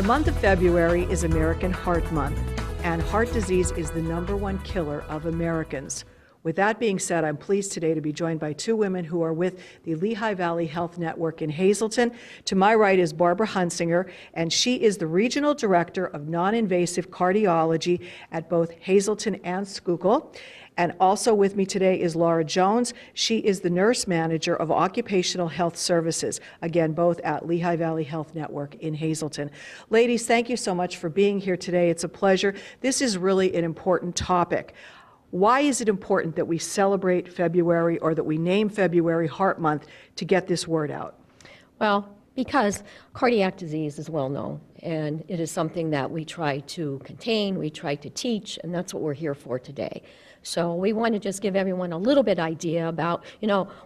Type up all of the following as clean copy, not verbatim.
The month of February is American Heart Month, and heart disease is the #1 killer of Americans. With that being said, I'm pleased today to be joined by two women who are with the Lehigh Valley Health Network in Hazleton. To my right is Barbara Hunsinger, and she is the Regional Director of Non-Invasive Cardiology at both Hazleton and Schuylkill. And also with me today is Laura Jones. She is the Nurse Manager of Occupational Health Services, again, both at Lehigh Valley Health Network in Hazleton. Ladies, thank you so much for being here today. It's a pleasure. This is really an important topic. Why is it important that we celebrate February, or that we name February Heart Month, to get this word out? Well, because cardiac disease is well known, and it is something that we try to contain, we try to teach, and that's what we're here for today. So we want to just give everyone a little bit idea about,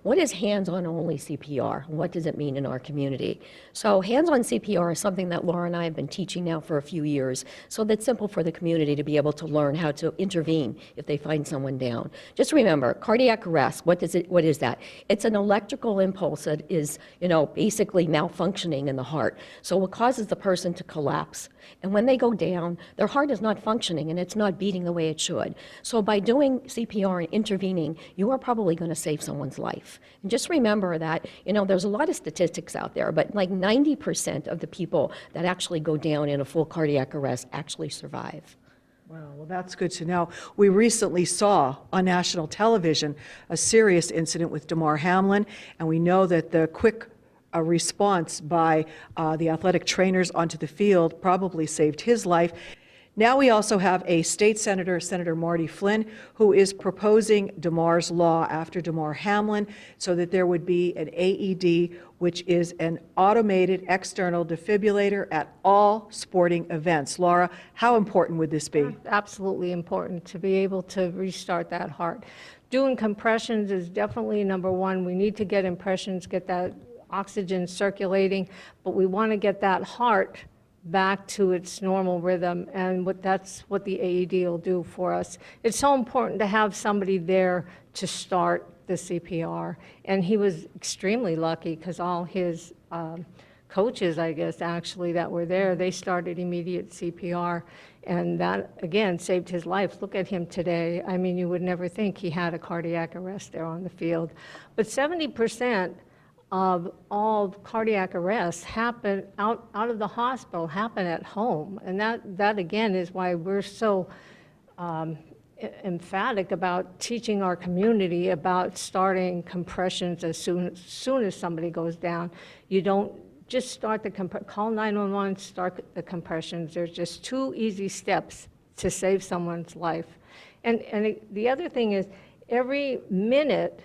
what is hands-on only CPR? What does it mean in our community? So hands-on CPR is something that Laura and I have been teaching now for a few years, so that's simple for the community to be able to learn how to intervene if they find someone down. Just remember, cardiac arrest, what is that? It's an electrical impulse that is, basically malfunctioning in the heart. So it causes the person to collapse. And when they go down, their heart is not functioning and it's not beating the way it should. So by doing CPR and intervening, you are probably going to save someone's life. And just remember that, there's a lot of statistics out there, but like 90% of the people that actually go down in a full cardiac arrest actually survive. Wow, well, that's good to know. We recently saw on national television a serious incident with Damar Hamlin, and we know that the quick response by the athletic trainers onto the field probably saved his life. Now we also have a state senator, Senator Marty Flynn, who is proposing Damar's law after Damar Hamlin, so that there would be an AED, which is an automated external defibrillator at all sporting events. Laura, how important would this be? Absolutely important to be able to restart that heart. Doing compressions is definitely #1. We need to get impressions, get that oxygen circulating, but we want to get that heart back to its normal rhythm, and that's what the AED will do for us. It's so important to have somebody there to start the CPR, and he was extremely lucky because all his coaches, I guess, actually, that were there, they started immediate CPR, and that, again, saved his life. Look at him today. I mean, you would never think he had a cardiac arrest there on the field. But 70% of all cardiac arrests happen out of the hospital, happen at home. And that again is why we're so emphatic about teaching our community about starting compressions as soon as somebody goes down. You don't just start call 911, start the compressions. There's just 2 easy steps to save someone's life. And the other thing is, every minute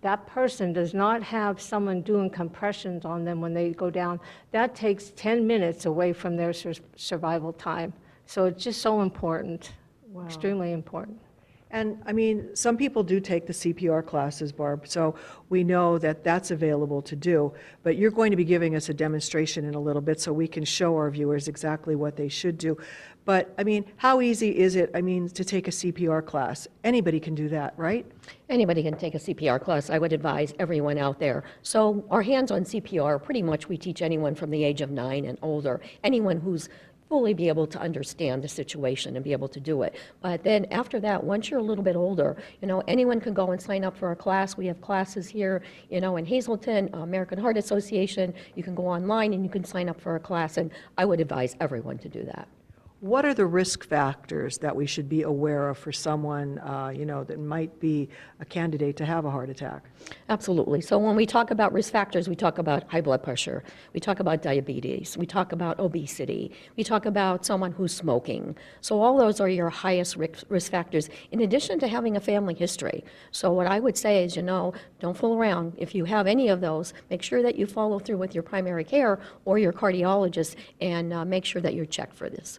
that person does not have someone doing compressions on them when they go down, that takes 10 minutes away from their survival time. So it's just so important. Wow. Extremely important. And I mean, some people do take the CPR classes, Barb, so we know that that's available to do, but you're going to be giving us a demonstration in a little bit so we can show our viewers exactly what they should do. But I mean, how easy is it, to take a CPR class? Anybody can do that, right? Anybody can take a CPR class. I would advise everyone out there. So our hands-on CPR, pretty much we teach anyone from the age of 9 and older, anyone who's fully be able to understand the situation and be able to do it. But then after that, once you're a little bit older, anyone can go and sign up for a class. We have classes here, in Hazleton, American Heart Association. You can go online and you can sign up for a class, and I would advise everyone to do that. What are the risk factors that we should be aware of for someone, that might be a candidate to have a heart attack? Absolutely. So when we talk about risk factors, we talk about high blood pressure, we talk about diabetes, we talk about obesity, we talk about someone who's smoking. So all those are your highest risk factors, in addition to having a family history. So what I would say is, don't fool around. If you have any of those, make sure that you follow through with your primary care or your cardiologist, and make sure that you're checked for this.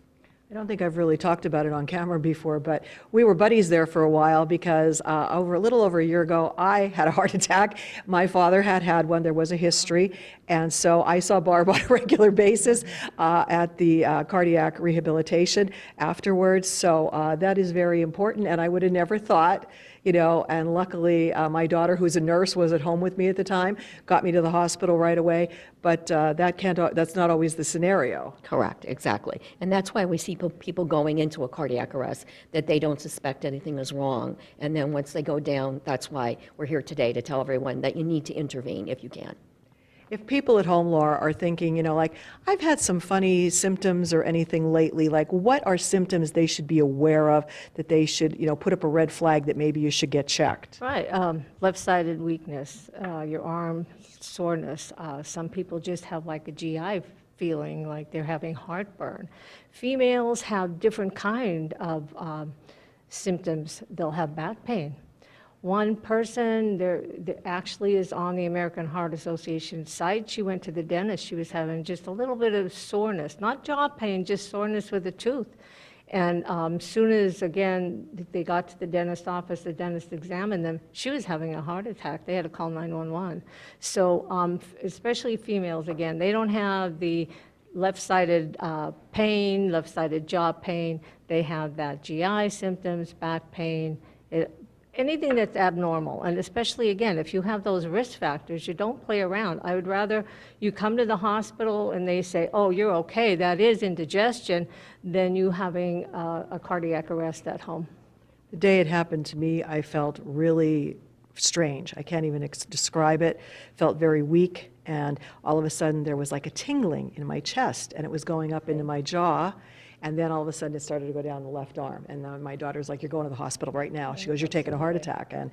I don't think I've really talked about it on camera before, but we were buddies there for a while because a little over a year ago, I had a heart attack. My father had one. There was a history. And so I saw Barb on a regular basis at the cardiac rehabilitation afterwards. So that is very important. And I would have never thought, and luckily my daughter, who's a nurse, was at home with me at the time, got me to the hospital right away, but that's not always the scenario. Correct, exactly. And that's why we see people going into a cardiac arrest, that they don't suspect anything is wrong. And then once they go down, that's why we're here today to tell everyone that you need to intervene if you can. If people at home, Laura, are thinking, like, I've had some funny symptoms or anything lately, like what are symptoms they should be aware of that they should, put up a red flag that maybe you should get checked? Right, left-sided weakness, your arm soreness. Some people just have like a GI feeling, like they're having heartburn. Females have different kind of symptoms. They'll have back pain. One person there actually is on the American Heart Association site. She went to the dentist. She was having just a little bit of soreness, not jaw pain, just soreness with a tooth. And soon as, again, they got to the dentist office, the dentist examined them, she was having a heart attack. They had to call 911. So especially females, again, they don't have the left-sided pain, left-sided jaw pain. They have that GI symptoms, back pain, anything that's abnormal. And especially, again, if you have those risk factors, you don't play around. I would rather you come to the hospital and they say, oh, you're okay, that is indigestion, than you having a cardiac arrest at home. The day it happened to me, I felt really strange. I can't even describe it. Felt very weak, and all of a sudden there was like a tingling in my chest, and it was going up into my jaw. And then all of a sudden it started to go down the left arm. And my daughter's like, you're going to the hospital right now. She goes, you're taking a heart attack. And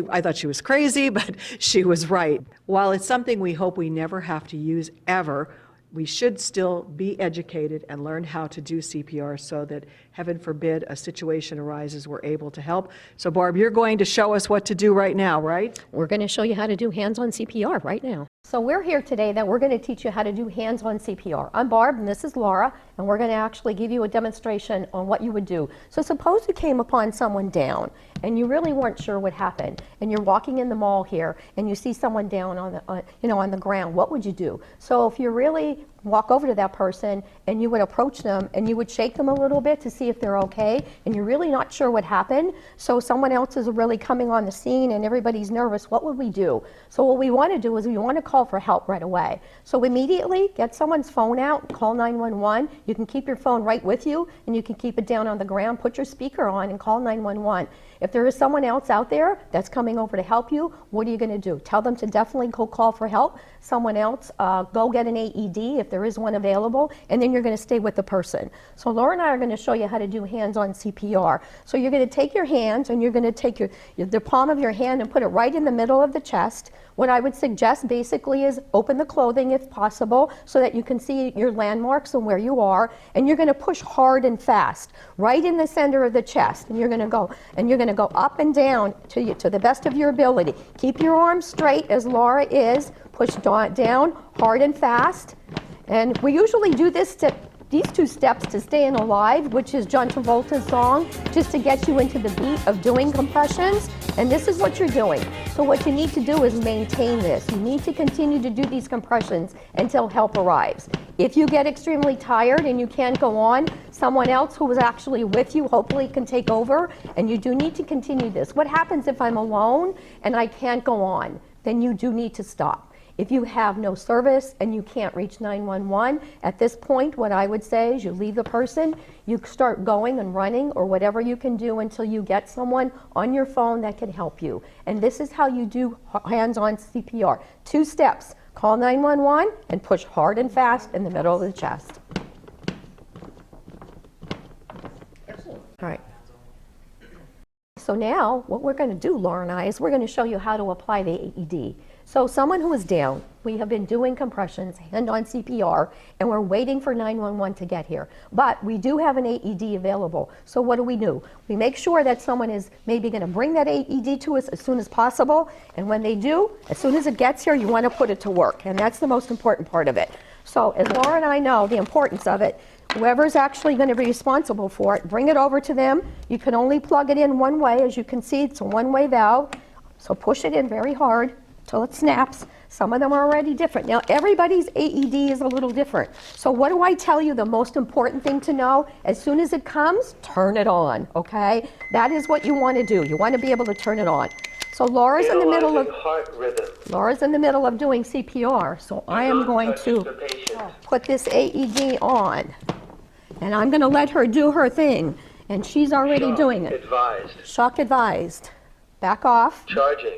I thought she was crazy, but she was right. While it's something we hope we never have to use ever, we should still be educated and learn how to do CPR so that, heaven forbid, a situation arises, we're able to help. So Barb, you're going to show us what to do right now, right? We're going to show you how to do hands-on CPR right now. So we're here today that we're going to teach you how to do hands-on CPR. I'm Barb and this is Laura, and we're going to actually give you a demonstration on what you would do. So suppose you came upon someone down and you really weren't sure what happened, and you're walking in the mall here and you see someone down on the on the ground. What would you do? So if you really walk over to that person and you would approach them and you would shake them a little bit to see if they're okay, and you're really not sure what happened, so someone else is really coming on the scene and everybody's nervous, what would we do? So what we want to do is we want to call for help right away. So immediately get someone's phone out, call 911. You can keep your phone right with you and you can keep it down on the ground, put your speaker on and call 911. If there is someone else out there that's coming over to help you, what are you going to do? Tell them to definitely go call for help. Someone else, go get an AED if there is one available, and then you're going to stay with the person. So Laura and I are going to show you how to do hands-on CPR. So you're going to take your hands and you're going to take the palm of your hand and put it right in the middle of the chest. What I would suggest basically is open the clothing if possible so that you can see your landmarks and where you are, and you're going to push hard and fast right in the center of the chest, and you're going to go up and down to the best of your ability. Keep your arms straight as Laura is. Push down hard and fast. And we usually do these two steps to Staying Alive, which is John Travolta's song, just to get you into the beat of doing compressions. And this is what you're doing. So what you need to do is maintain this. You need to continue to do these compressions until help arrives. If you get extremely tired and you can't go on, someone else who is actually with you hopefully can take over, and you do need to continue this. What happens if I'm alone and I can't go on? Then you do need to stop. If you have no service and you can't reach 911, at this point, what I would say is you leave the person, you start going and running or whatever you can do until you get someone on your phone that can help you. And this is how you do hands-on CPR. 2 steps, call 911 and push hard and fast in the middle of the chest. Excellent. All right. So now what we're going to do, Laura and I, is we're going to show you how to apply the AED. So someone who is down, we have been doing compressions, hand-on CPR, and we're waiting for 911 to get here. But we do have an AED available. So what do? We make sure that someone is maybe going to bring that AED to us as soon as possible. And when they do, as soon as it gets here, you want to put it to work. And that's the most important part of it. So as Laura and I know the importance of it, whoever's actually going to be responsible for it, bring it over to them. You can only plug it in one way. As you can see, it's a one-way valve. So push it in very hard. till it snaps. Some of them are already different. Now, everybody's AED is a little different. So what do I tell you the most important thing to know? As soon as it comes, turn it on, okay? That is what you want to do. You want to be able to turn it on. So Laura's in the middle of doing CPR, so I am going to put this AED on. And I'm going to let her do her thing. And she's already doing it. Advised. Shock advised. Back off. Charging.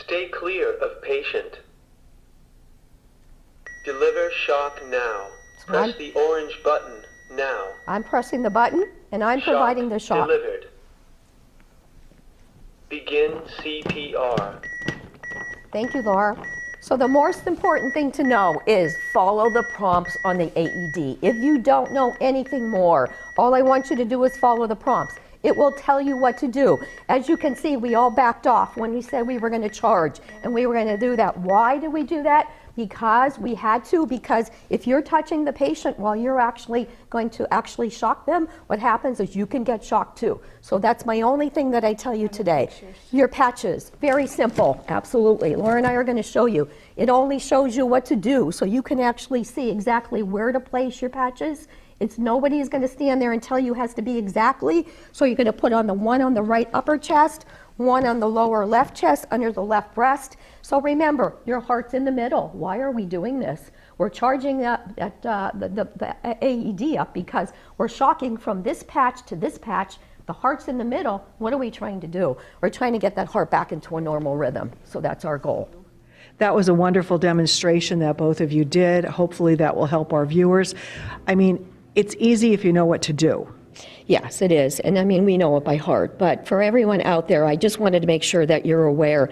Stay clear of patient. Deliver shock now. Press the orange button now. I'm pressing the button, and I'm providing the shock. Delivered. Begin CPR. Thank you, Laura. So the most important thing to know is follow the prompts on the AED. If you don't know anything more, all I want you to do is follow the prompts. It will tell you what to do. As you can see, we all backed off when we said we were going to charge, and we were going to do that. Why did we do that? Because we had to, because if you're touching the patient while you're actually going to shock them, what happens is you can get shocked too. So that's my only thing that I tell you today. Your patches, very simple, absolutely. Laura and I are going to show you. It only shows you what to do, so you can actually see exactly where to place your patches. Nobody is going to stand there and tell you it has to be exactly. So you're going to put on the one on the right upper chest, one on the lower left chest, under the left breast. So remember, your heart's in the middle. Why are we doing this? We're charging the AED up because we're shocking from this patch to this patch. The heart's in the middle. What are we trying to do? We're trying to get that heart back into a normal rhythm. So that's our goal. That was a wonderful demonstration that both of you did. Hopefully that will help our viewers. I mean, it's easy if you know what to do. Yes, it is. And I mean, we know it by heart. But for everyone out there, I just wanted to make sure that you're aware.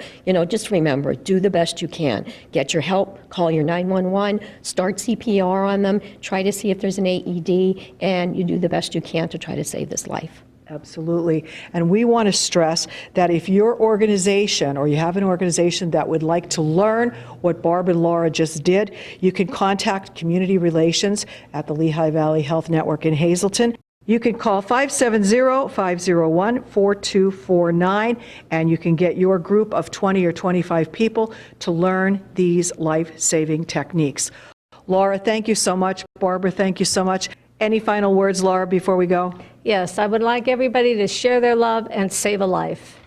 Just remember, do the best you can. Get your help, call your 911, start CPR on them, try to see if there's an AED, and you do the best you can to try to save this life. Absolutely. And we want to stress that if your organization or you have an organization that would like to learn what Barb and Laura just did, you can contact Community Relations at the Lehigh Valley Health Network in Hazleton. You can call 570-501-4249, and you can get your group of 20 or 25 people to learn these life-saving techniques. Laura, thank you so much. Barbara, thank you so much. Any final words, Laura, before we go? Yes, I would like everybody to share their love and save a life.